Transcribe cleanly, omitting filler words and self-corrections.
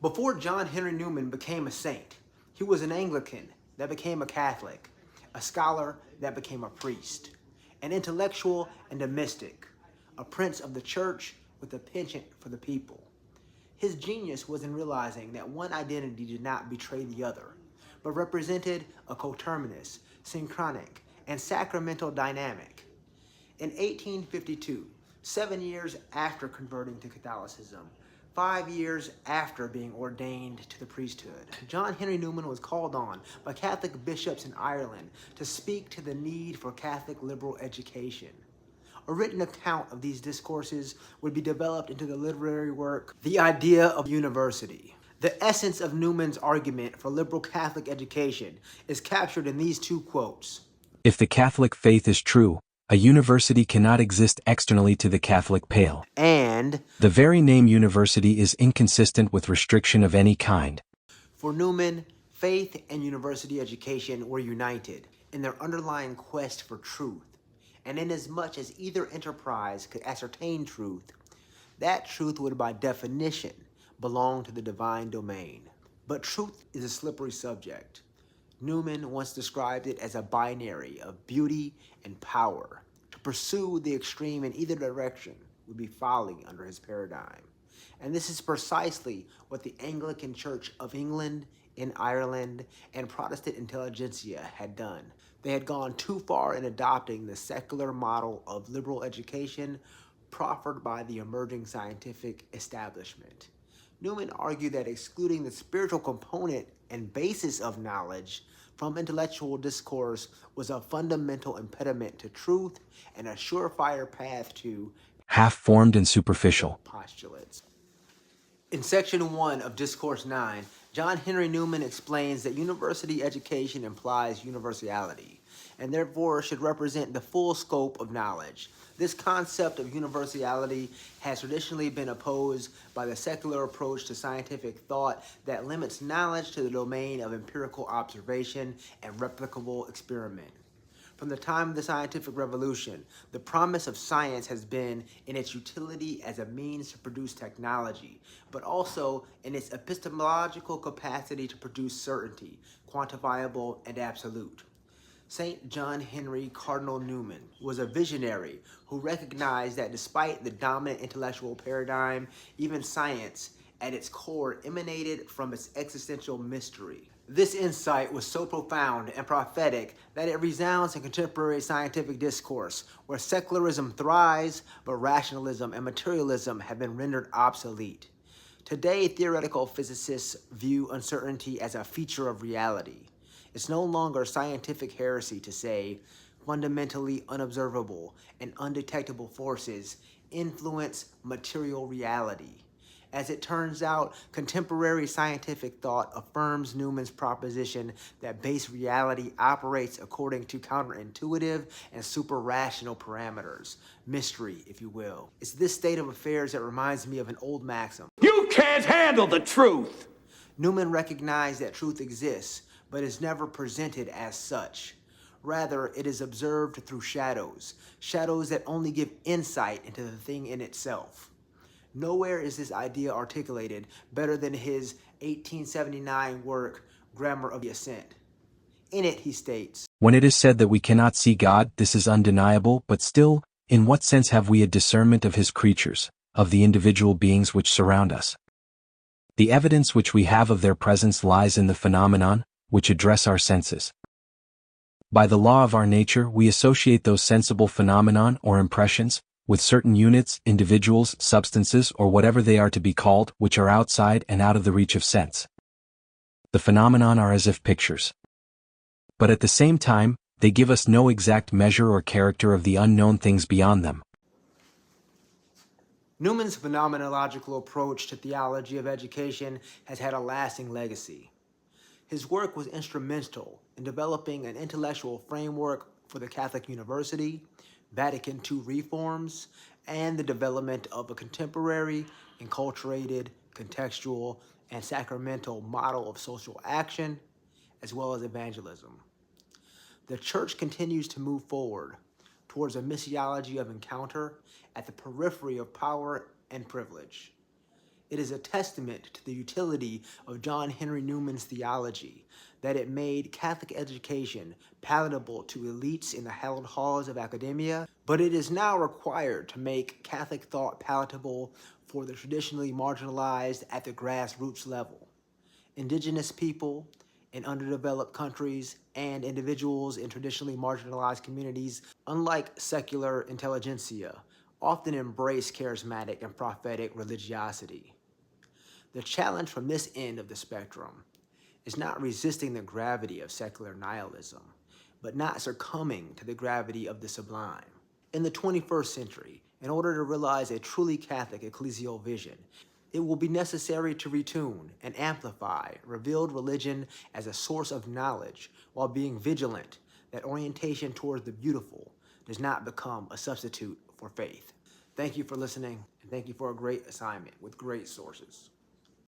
Before John Henry Newman became a saint, he was an Anglican that became a Catholic, a scholar that became a priest, an intellectual and a mystic, a prince of the church with a penchant for the people. His genius was in realizing that one identity did not betray the other, but represented a coterminous, synchronic, and sacramental dynamic. In 1852, 7 years after converting to Catholicism, 5 years after being ordained to the priesthood, John Henry Newman was called on by Catholic bishops in Ireland to speak to the need for Catholic liberal education. A written account of these discourses would be developed into the literary work, The Idea of University. The essence of Newman's argument for liberal Catholic education is captured in these two quotes. If the Catholic faith is true, a university cannot exist externally to the Catholic pale. And the very name university is inconsistent with restriction of any kind. For Newman, faith and university education were united in their underlying quest for truth. And inasmuch as either enterprise could ascertain truth, that truth would by definition belong to the divine domain. But truth is a slippery subject. Newman once described it as a binary of beauty and power. To pursue the extreme in either direction would be folly under his paradigm. And this is precisely what the Anglican Church of England, in Ireland, and Protestant intelligentsia had done. They had gone too far in adopting the secular model of liberal education proffered by the emerging scientific establishment. Newman argued that excluding the spiritual component and basis of knowledge from intellectual discourse was a fundamental impediment to truth and a surefire path to half-formed and superficial postulates. In section 1 of Discourse 9, John Henry Newman explains that university education implies universality, and therefore should represent the full scope of knowledge. This concept of universality has traditionally been opposed by the secular approach to scientific thought that limits knowledge to the domain of empirical observation and replicable experiment. From the time of the scientific revolution, the promise of science has been in its utility as a means to produce technology, but also in its epistemological capacity to produce certainty, quantifiable and absolute. St. John Henry Cardinal Newman was a visionary who recognized that despite the dominant intellectual paradigm, even science at its core emanated from its existential mystery. This insight was so profound and prophetic that it resounds in contemporary scientific discourse, where secularism thrives, but rationalism and materialism have been rendered obsolete. Today, theoretical physicists view uncertainty as a feature of reality. It's no longer scientific heresy to say fundamentally unobservable and undetectable forces influence material reality. As it turns out, contemporary scientific thought affirms Newman's proposition that base reality operates according to counterintuitive and super-rational parameters. Mystery, if you will. It's this state of affairs that reminds me of an old maxim. You can't handle the truth! Newman recognized that truth exists, but is never presented as such. Rather, it is observed through shadows that only give insight into the thing in itself. Nowhere is this idea articulated better than his 1879 work, Grammar of the Assent. In it, he states, when it is said that we cannot see God, this is undeniable, but still, in what sense have we a discernment of his creatures, of the individual beings which surround us? The evidence which we have of their presence lies in the phenomenon, which address our senses. By the law of our nature, we associate those sensible phenomenon or impressions with certain units, individuals, substances, or whatever they are to be called, which are outside and out of the reach of sense. The phenomenon are as if pictures. But at the same time, they give us no exact measure or character of the unknown things beyond them. Newman's phenomenological approach to theology of education has had a lasting legacy. His work was instrumental in developing an intellectual framework for the Catholic University, Vatican II reforms, and the development of a contemporary, enculturated, contextual, and sacramental model of social action, as well as evangelism. The Church continues to move forward towards a missiology of encounter at the periphery of power and privilege. It is a testament to the utility of John Henry Newman's theology that it made Catholic education palatable to elites in the hallowed halls of academia, but it is now required to make Catholic thought palatable for the traditionally marginalized at the grassroots level. Indigenous people in underdeveloped countries and individuals in traditionally marginalized communities, unlike secular intelligentsia, often embrace charismatic and prophetic religiosity. The challenge from this end of the spectrum is not resisting the gravity of secular nihilism, but not succumbing to the gravity of the sublime. In the 21st century, in order to realize a truly Catholic ecclesial vision, it will be necessary to retune and amplify revealed religion as a source of knowledge while being vigilant that orientation towards the beautiful does not become a substitute for faith. Thank you for listening, and thank you for a great assignment with great sources.